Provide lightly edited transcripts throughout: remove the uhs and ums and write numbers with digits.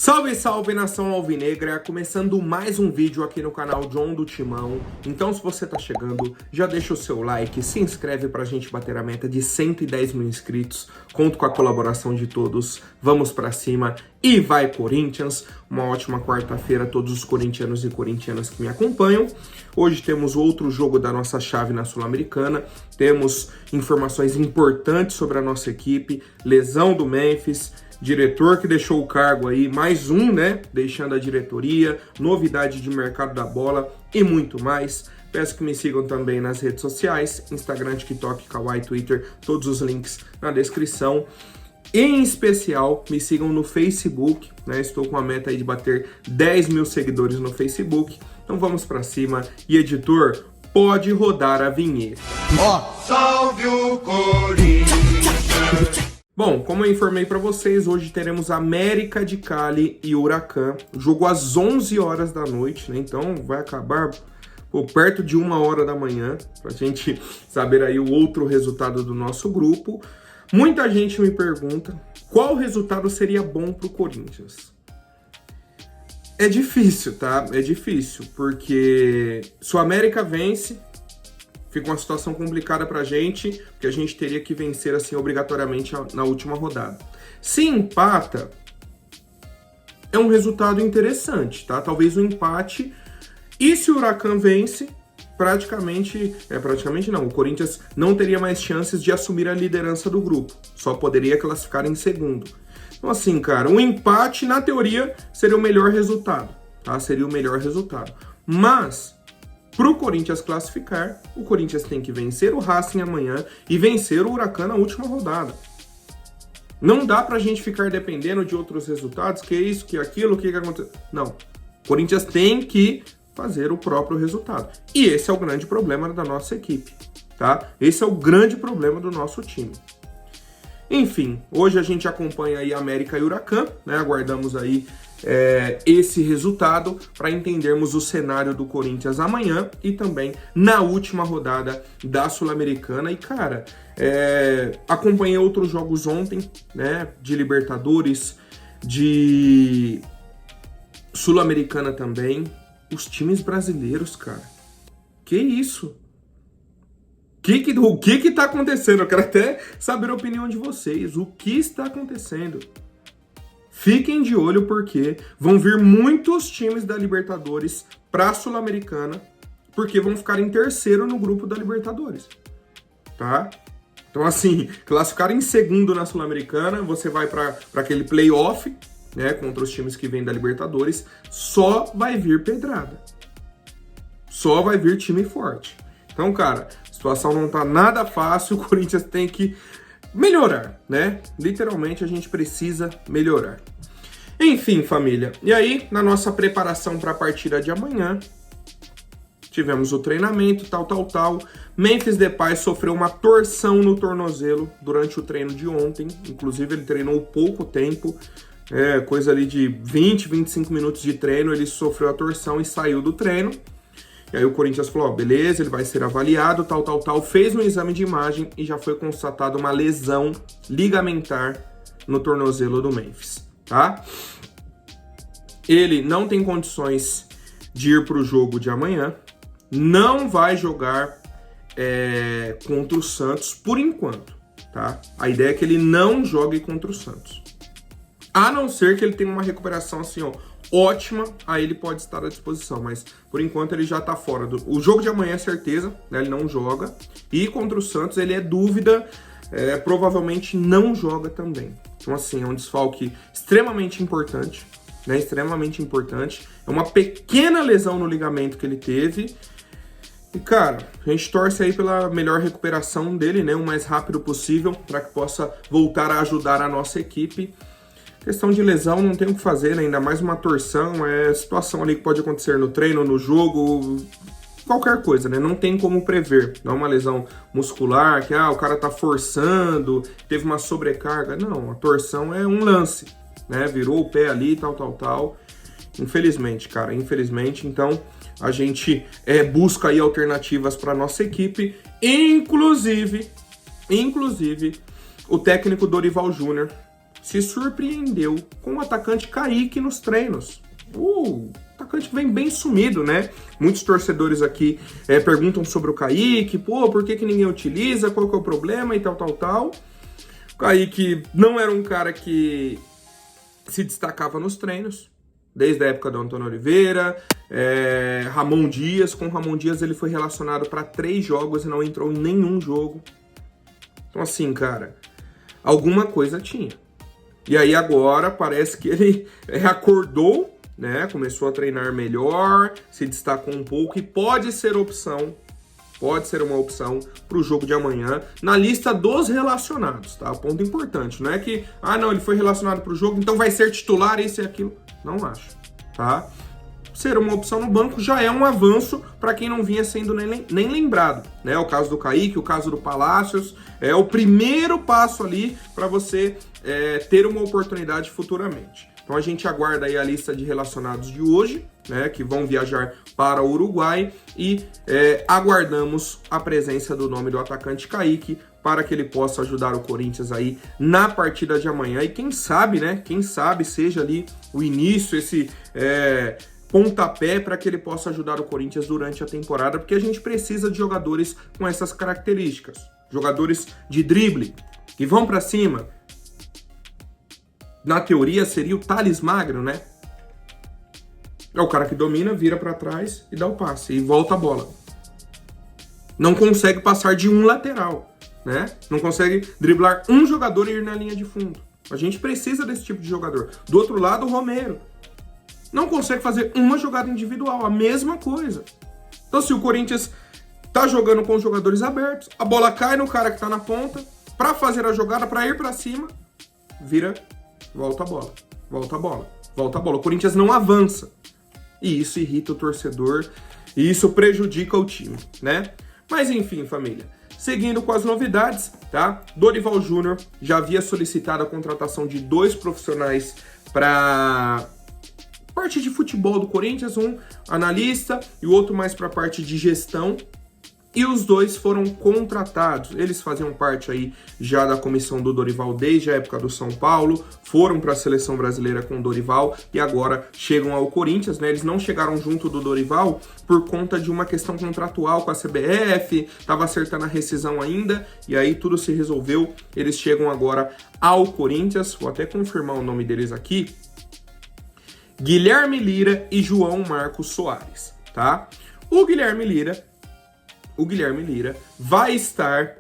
Salve, salve, nação alvinegra! Começando mais um vídeo aqui no canal John do Timão. Então, se você tá chegando, já deixa o seu like, se inscreve pra gente bater a meta de 110 mil inscritos. Conto com a colaboração de todos. Vamos pra cima e vai, Corinthians! Uma ótima quarta-feira a todos os corintianos e corintianas que me acompanham. Hoje temos outro jogo da nossa chave na Sul-Americana. Temos informações importantes sobre a nossa equipe, lesão do Memphis, diretor que deixou o cargo aí, mais um, né, deixando a diretoria, novidade de mercado da bola e muito mais. Peço que me sigam também nas redes sociais, Instagram, TikTok, Kawaii, Twitter, todos os links na descrição. Em especial, me sigam no Facebook, né, estou com a meta aí de bater 10 mil seguidores no Facebook. Então vamos pra cima e, editor, pode rodar a vinheta. Salve o Corinthians! Bom, como eu informei para vocês, hoje teremos América de Cali e Huracan, jogo às 11 horas da noite, né? Então vai acabar perto de 1 hora da manhã, pra gente saber aí o outro resultado do nosso grupo. Muita gente me pergunta qual resultado seria bom pro Corinthians. É difícil, tá? É difícil, porque se o América vence, fica uma situação complicada pra gente, porque a gente teria que vencer, assim, obrigatoriamente na última rodada. Se empata, é um resultado interessante, tá? Talvez um empate. E se o Huracan vence, praticamente não, o Corinthians não teria mais chances de assumir a liderança do grupo. Só poderia classificar em segundo. Então, assim, cara, um empate, na teoria, seria o melhor resultado, tá? Seria o melhor resultado. Mas para o Corinthians classificar, o Corinthians tem que vencer o Racing amanhã e vencer o Huracan na última rodada. Não dá pra gente ficar dependendo de outros resultados, que isso, que aquilo, que aconteceu. Não. O Corinthians tem que fazer o próprio resultado. E esse é o grande problema da nossa equipe, tá? Esse é o grande problema do nosso time. Enfim, hoje a gente acompanha aí América e Huracan, né? Aguardamos aí esse resultado para entendermos o cenário do Corinthians amanhã e também na última rodada da Sul-Americana. E, cara, acompanhei outros jogos ontem, né? De Libertadores, de Sul-Americana também. Os times brasileiros, cara. Que isso? O que tá acontecendo? Eu quero até saber a opinião de vocês. O que está acontecendo? Fiquem de olho porque vão vir muitos times da Libertadores para a Sul-Americana, porque vão ficar em terceiro no grupo da Libertadores, tá? Então, assim, classificar em segundo na Sul-Americana, você vai para aquele playoff, né, contra os times que vêm da Libertadores, só vai vir pedrada. Só vai vir time forte. Então, cara, a situação não tá nada fácil, o Corinthians tem que melhorar, né? Literalmente a gente precisa melhorar. Enfim, família. E aí, na nossa preparação para a partida de amanhã, tivemos o treinamento, tal. Memphis Depay sofreu uma torção no tornozelo durante o treino de ontem. Inclusive, ele treinou pouco tempo, coisa ali de 20, 25 minutos de treino, ele sofreu a torção e saiu do treino. E aí o Corinthians falou, beleza, ele vai ser avaliado, tal, fez um exame de imagem e já foi constatada uma lesão ligamentar no tornozelo do Memphis, tá? Ele não tem condições de ir para o jogo de amanhã, não vai jogar contra o Santos por enquanto, tá? A ideia é que ele não jogue contra o Santos. A não ser que ele tenha uma recuperação assim, ó, ótima, aí ele pode estar à disposição, mas por enquanto ele já tá fora. O jogo de amanhã é certeza, né, ele não joga, e contra o Santos ele é dúvida, provavelmente não joga também. Então, assim, é um desfalque extremamente importante, né, extremamente importante. É uma pequena lesão no ligamento que ele teve, e, cara, a gente torce aí pela melhor recuperação dele, né, o mais rápido possível, para que possa voltar a ajudar a nossa equipe. Questão de lesão não tem o que fazer, né? Ainda mais uma torção, situação ali que pode acontecer no treino, no jogo, qualquer coisa, né? Não tem como prever. Não é uma lesão muscular, que o cara tá forçando, teve uma sobrecarga. Não, a torção é um lance, né? Virou o pé ali, tal. Infelizmente, cara, infelizmente. Então, a gente busca aí alternativas para nossa equipe, inclusive, o técnico Dorival Júnior se surpreendeu com o atacante Kaique nos treinos. O atacante vem bem sumido, né? Muitos torcedores aqui perguntam sobre o Kaique, por que ninguém utiliza, qual que é o problema e tal. O Kaique não era um cara que se destacava nos treinos, desde a época do Antônio Oliveira, Ramon Dias. Com o Ramon Dias ele foi relacionado para 3 jogos e não entrou em nenhum jogo. Então assim, cara, alguma coisa tinha. E aí agora parece que ele acordou, né? Começou a treinar melhor, se destacou um pouco e pode ser uma opção para o jogo de amanhã na lista dos relacionados, tá? Ponto importante, não é que, não, ele foi relacionado para o jogo, então vai ser titular, isso e aquilo. Não acho, tá? Ser uma opção no banco já é um avanço para quem não vinha sendo nem lembrado, né? O caso do Kaique, o caso do Palácios, é o primeiro passo ali para você ter uma oportunidade futuramente. Então a gente aguarda aí a lista de relacionados de hoje, né, que vão viajar para o Uruguai, e aguardamos a presença do nome do atacante Kaique para que ele possa ajudar o Corinthians aí na partida de amanhã. E quem sabe, né, seja ali o início, esse pontapé para que ele possa ajudar o Corinthians durante a temporada, porque a gente precisa de jogadores com essas características, jogadores de drible, que vão para cima. Na teoria seria o Thales Magno, né? É o cara que domina, vira para trás e dá o passe e volta a bola. Não consegue passar de um lateral, né? Não consegue driblar um jogador e ir na linha de fundo. A gente precisa desse tipo de jogador. Do outro lado, o Romero. Não consegue fazer uma jogada individual, a mesma coisa. Então, se o Corinthians tá jogando com os jogadores abertos, a bola cai no cara que tá na ponta, para fazer a jogada, para ir para cima, volta a bola. O Corinthians não avança. E isso irrita o torcedor, e isso prejudica o time, né? Mas enfim, família. Seguindo com as novidades, tá? Dorival Júnior já havia solicitado a contratação de 2 profissionais para parte de futebol do Corinthians, um analista e o outro mais para a parte de gestão. E os 2 foram contratados. Eles faziam parte aí já da comissão do Dorival desde a época do São Paulo, foram para a seleção brasileira com o Dorival e agora chegam ao Corinthians, né? Eles não chegaram junto do Dorival por conta de uma questão contratual com a CBF, estava acertando a rescisão ainda, e aí tudo se resolveu. Eles chegam agora ao Corinthians, vou até confirmar o nome deles aqui: Guilherme Lira e João Marcos Soares, tá? O Guilherme Lira vai estar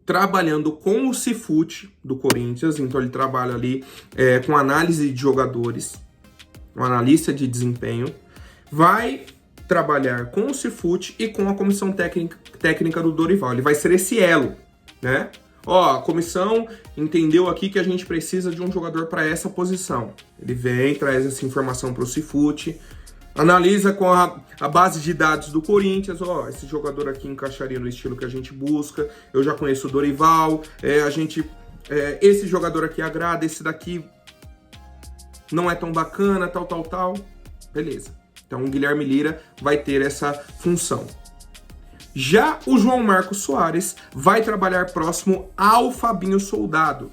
trabalhando com o Cifute do Corinthians, então ele trabalha ali com análise de jogadores, um analista de desempenho, vai trabalhar com o Cifute e com a comissão técnica do Dorival. Ele vai ser esse elo, né? A comissão entendeu aqui que a gente precisa de um jogador para essa posição. Ele vem, traz essa informação para o Cifute, analisa com a base de dados do Corinthians, esse jogador aqui encaixaria no estilo que a gente busca, eu já conheço o Dorival, esse jogador aqui agrada, esse daqui não é tão bacana, tal. Beleza. Então o Guilherme Lira vai ter essa função. Já o João Marcos Soares vai trabalhar próximo ao Fabinho Soldado,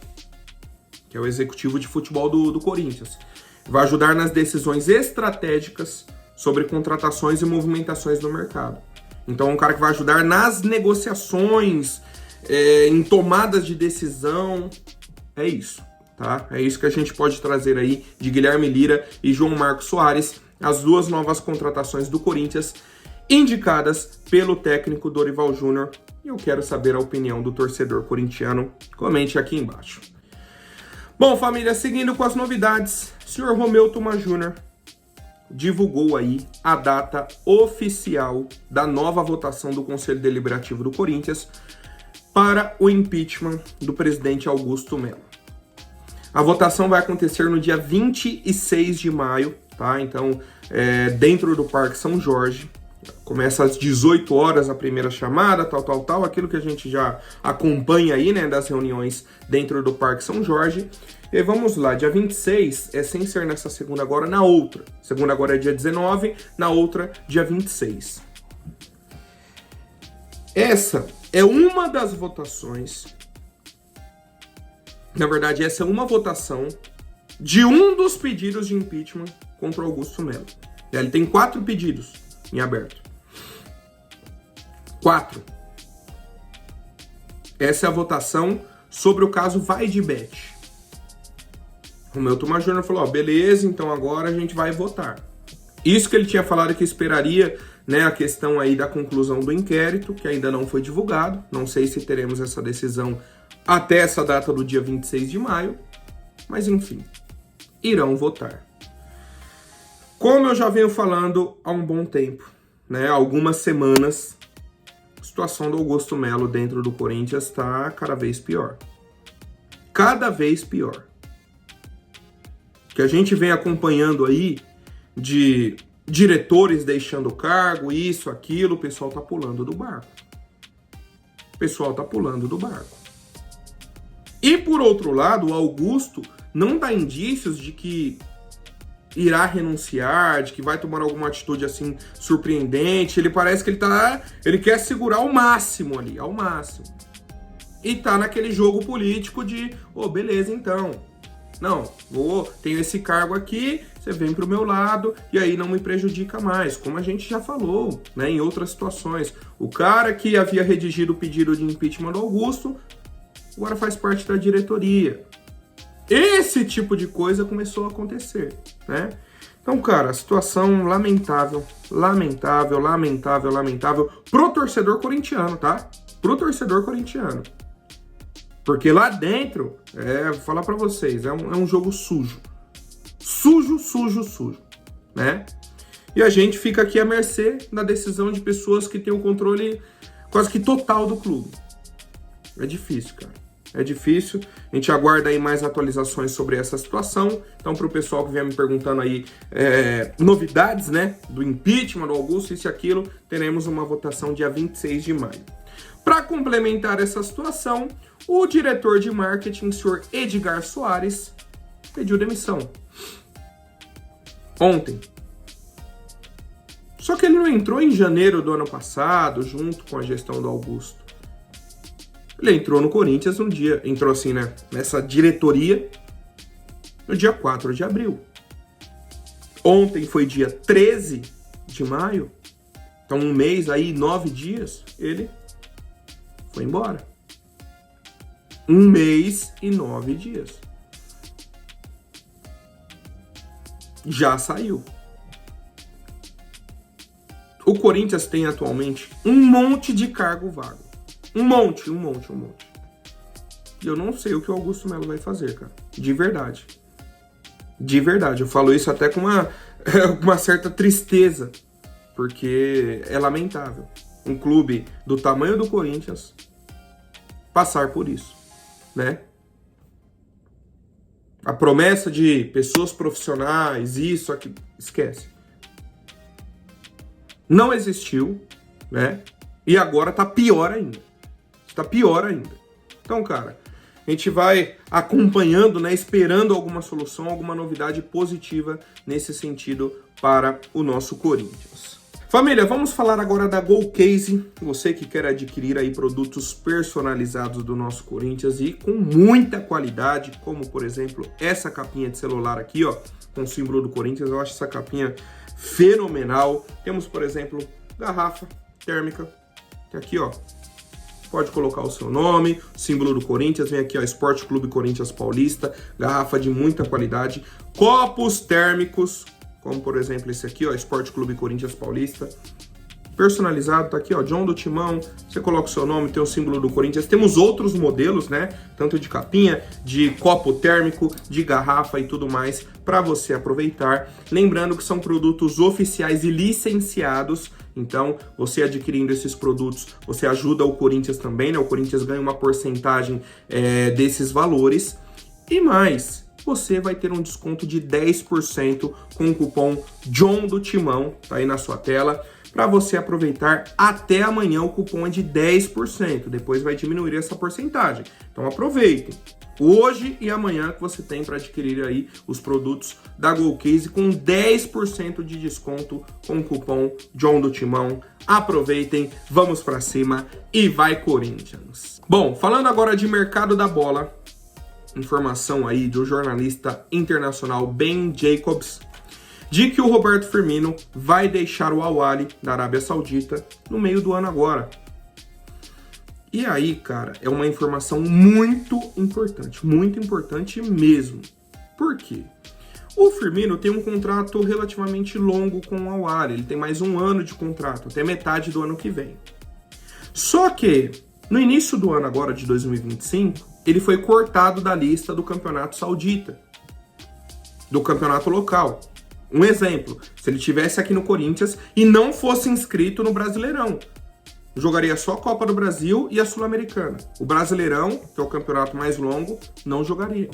que é o executivo de futebol do Corinthians. Vai ajudar nas decisões estratégicas sobre contratações e movimentações no mercado. Então é um cara que vai ajudar nas negociações, em tomadas de decisão. É isso, tá? É isso que a gente pode trazer aí de Guilherme Lira e João Marcos Soares, as 2 novas contratações do Corinthians, indicadas pelo técnico Dorival Júnior. E eu quero saber a opinião do torcedor corintiano. Comente aqui embaixo. Bom, família, seguindo com as novidades, o senhor Romeu Thuma Júnior divulgou aí a data oficial da nova votação do Conselho Deliberativo do Corinthians para o impeachment do presidente Augusto Melo. A votação vai acontecer no dia 26 de maio, tá? Então, dentro do Parque São Jorge. Começa às 18 horas a primeira chamada, tal, aquilo que a gente já acompanha aí, né, das reuniões dentro do Parque São Jorge. E vamos lá, dia 26, sem ser nessa segunda agora, na outra. Segunda agora é dia 19, na outra, dia 26. Essa é uma das votações Na verdade, essa é uma votação de um dos pedidos de impeachment contra o Augusto Melo. Ele tem 4 pedidos em aberto. 4. Essa é a votação sobre o caso Vai de Bet. O Milton Major falou, beleza, então agora a gente vai votar. Isso que ele tinha falado que esperaria, né, a questão aí da conclusão do inquérito, que ainda não foi divulgado. Não sei se teremos essa decisão até essa data do dia 26 de maio. Mas enfim, irão votar. Como eu já venho falando há um bom tempo, né, algumas semanas, a situação do Augusto Melo dentro do Corinthians está cada vez pior. Cada vez pior. Que a gente vem acompanhando aí de diretores deixando o cargo, isso, aquilo, o pessoal tá pulando do barco. O pessoal tá pulando do barco. E por outro lado, o Augusto não dá indícios de que irá renunciar, de que vai tomar alguma atitude assim surpreendente. Ele parece que ele quer segurar ao máximo ali, ao máximo. E tá naquele jogo político de, beleza então. Não, tenho esse cargo aqui, você vem pro meu lado e aí não me prejudica mais, como a gente já falou, né, em outras situações. O cara que havia redigido o pedido de impeachment do Augusto, agora faz parte da diretoria. Esse tipo de coisa começou a acontecer, né? Então, cara, a situação lamentável, lamentável, lamentável, lamentável pro torcedor corintiano, tá? Pro torcedor corintiano. Porque lá dentro, vou falar pra vocês, é um jogo sujo. Sujo, sujo, sujo, né? E a gente fica aqui à mercê da decisão de pessoas que têm o controle quase que total do clube. É difícil, cara. É difícil. A gente aguarda aí mais atualizações sobre essa situação. Então, pro pessoal que vier me perguntando aí novidades, né? Do impeachment, do Augusto, isso e aquilo, teremos uma votação dia 26 de maio. Para complementar essa situação, o diretor de marketing, o senhor Edgar Soares, pediu demissão. Ontem. Só que ele não entrou em janeiro do ano passado, junto com a gestão do Augusto. Ele entrou no Corinthians um dia, entrou assim, né, nessa diretoria, no dia 4 de abril. Ontem foi dia 13 de maio, então um mês aí, 9 dias, ele foi embora. 1 mês e 9 dias. Já saiu. O Corinthians tem atualmente um monte de cargo vago. Um monte. E eu não sei o que o Augusto Melo vai fazer, cara. De verdade. De verdade. Eu falo isso até com uma certa tristeza. Porque é lamentável um clube do tamanho do Corinthians passar por isso, né? A promessa de pessoas profissionais, isso, aqui, esquece. Não existiu, né? E agora tá pior ainda. Está pior ainda. Então, cara, a gente vai acompanhando, né? Esperando alguma solução, alguma novidade positiva nesse sentido para o nosso Corinthians. Família, vamos falar agora da GoCase. Você que quer adquirir aí produtos personalizados do nosso Corinthians e com muita qualidade, como por exemplo essa capinha de celular aqui, ó, com o símbolo do Corinthians. Eu acho essa capinha fenomenal. Temos, por exemplo, garrafa térmica, que aqui, ó, pode colocar o seu nome, símbolo do Corinthians, vem aqui, ó, Esporte Clube Corinthians Paulista, garrafa de muita qualidade, copos térmicos, como por exemplo esse aqui, ó, Esporte Clube Corinthians Paulista, personalizado, tá aqui, ó, John do Timão, você coloca o seu nome, tem o símbolo do Corinthians. Temos outros modelos, né, tanto de capinha, de copo térmico, de garrafa e tudo mais, para você aproveitar. Lembrando que são produtos oficiais e licenciados, então você adquirindo esses produtos, você ajuda o Corinthians também, né, o Corinthians ganha uma porcentagem desses valores, e mais, você vai ter um desconto de 10% com o cupom John do Timão, tá aí na sua tela, para você aproveitar até amanhã. O cupom é de 10%, depois vai diminuir essa porcentagem. Então aproveitem, hoje e amanhã que você tem para adquirir aí os produtos da GoCase com 10% de desconto com o cupom John do Timão. Aproveitem, vamos para cima e vai Corinthians! Bom, falando agora de mercado da bola, informação aí do jornalista internacional Ben Jacobs de que o Roberto Firmino vai deixar o Al-Ahly da Arábia Saudita no meio do ano agora. E aí, cara, é uma informação muito importante mesmo. Por quê? O Firmino tem um contrato relativamente longo com o Al-Ahly, ele tem mais um ano de contrato, até metade do ano que vem. Só que, no início do ano agora, de 2025, ele foi cortado da lista do campeonato saudita, do campeonato local. Um exemplo, se ele estivesse aqui no Corinthians e não fosse inscrito no Brasileirão, jogaria só a Copa do Brasil e a Sul-Americana. O Brasileirão, que é o campeonato mais longo, não jogaria.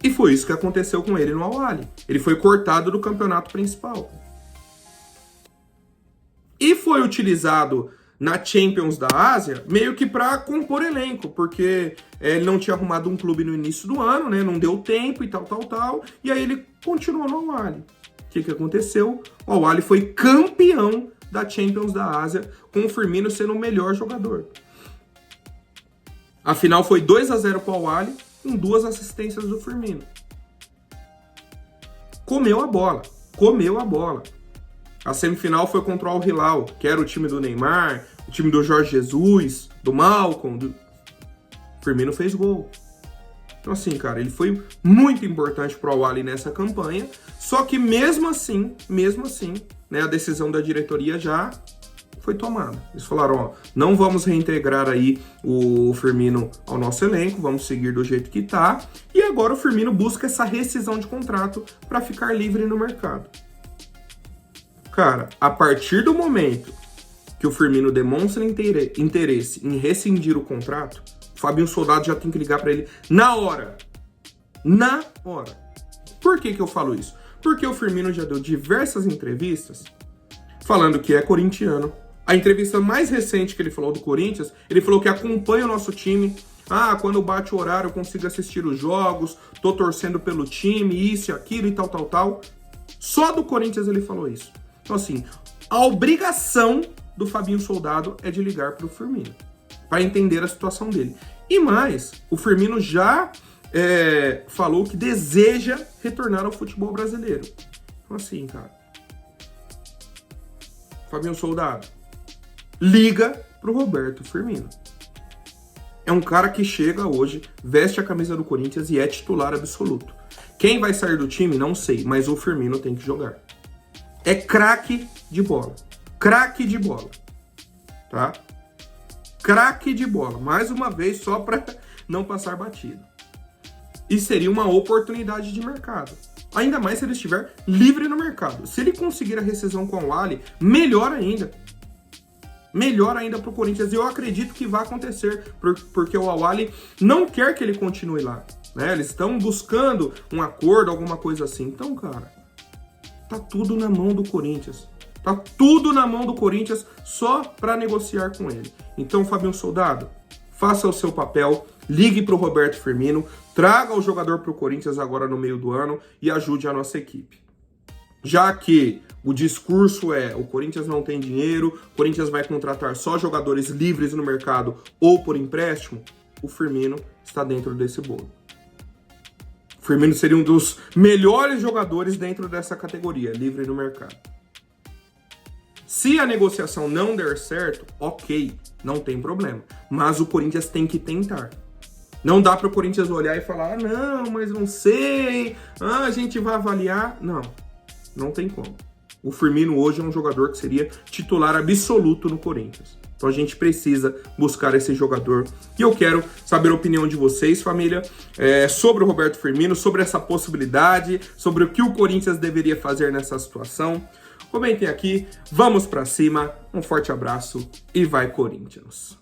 E foi isso que aconteceu com ele no Al-Ahly. Ele foi cortado do campeonato principal. E foi utilizado na Champions da Ásia meio que para compor elenco, porque ele não tinha arrumado um clube no início do ano, né? Não deu tempo e tal. E aí ele continuou no Al-Ahly. O que aconteceu? O Al-Ahly foi campeão da Champions da Ásia, com o Firmino sendo o melhor jogador. A final foi 2-0 para o Al-Ahly, com 2 assistências do Firmino. Comeu a bola. A semifinal foi contra o Al-Hilal, que era o time do Neymar, o time do Jorge Jesus, do Malcom. Firmino fez gol. Então assim, cara, ele foi muito importante pro Al-Ahly nessa campanha, só que mesmo assim, né, a decisão da diretoria já foi tomada. Eles falaram, ó, não vamos reintegrar aí o Firmino ao nosso elenco, vamos seguir do jeito que tá, e agora o Firmino busca essa rescisão de contrato para ficar livre no mercado. Cara, a partir do momento que o Firmino demonstra interesse em rescindir o contrato, o Fabinho Soldado já tem que ligar para ele na hora. Por que eu falo isso? Porque o Firmino já deu diversas entrevistas falando que é corintiano. A entrevista mais recente que ele falou do Corinthians, ele falou que acompanha o nosso time. Quando bate o horário eu consigo assistir os jogos, tô torcendo pelo time, isso e aquilo e tal. Só do Corinthians ele falou isso. Então assim, a obrigação do Fabinho Soldado é de ligar pro Firmino, para entender a situação dele. E mais, o Firmino já falou que deseja retornar ao futebol brasileiro. Então assim, cara, Fabinho Soldado, liga pro Roberto Firmino. É um cara que chega hoje, veste a camisa do Corinthians e é titular absoluto. Quem vai sair do time, não sei, mas o Firmino tem que jogar. É craque de bola, tá? Craque de bola, mais uma vez, só para não passar batido. E seria uma oportunidade de mercado. Ainda mais se ele estiver livre no mercado. Se ele conseguir a rescisão com o Al-Ahly, melhor ainda. Melhor ainda para o Corinthians. E eu acredito que vai acontecer, porque o Al-Ahly não quer que ele continue lá, né? Eles estão buscando um acordo, alguma coisa assim. Então, cara, tá tudo na mão do Corinthians. Tá tudo na mão do Corinthians só para negociar com ele. Então, Fabinho Soldado, faça o seu papel, ligue para o Roberto Firmino, traga o jogador para o Corinthians agora no meio do ano e ajude a nossa equipe. Já que o discurso é o Corinthians não tem dinheiro, o Corinthians vai contratar só jogadores livres no mercado ou por empréstimo, o Firmino está dentro desse bolo. O Firmino seria um dos melhores jogadores dentro dessa categoria, livre no mercado. Se a negociação não der certo, ok, não tem problema. Mas o Corinthians tem que tentar. Não dá para o Corinthians olhar e falar, não, mas não sei, a gente vai avaliar. Não tem como. O Firmino hoje é um jogador que seria titular absoluto no Corinthians. Então a gente precisa buscar esse jogador. E eu quero saber a opinião de vocês, família, sobre o Roberto Firmino, sobre essa possibilidade, sobre o que o Corinthians deveria fazer nessa situação. Comentem aqui, vamos pra cima, um forte abraço e vai Corinthians!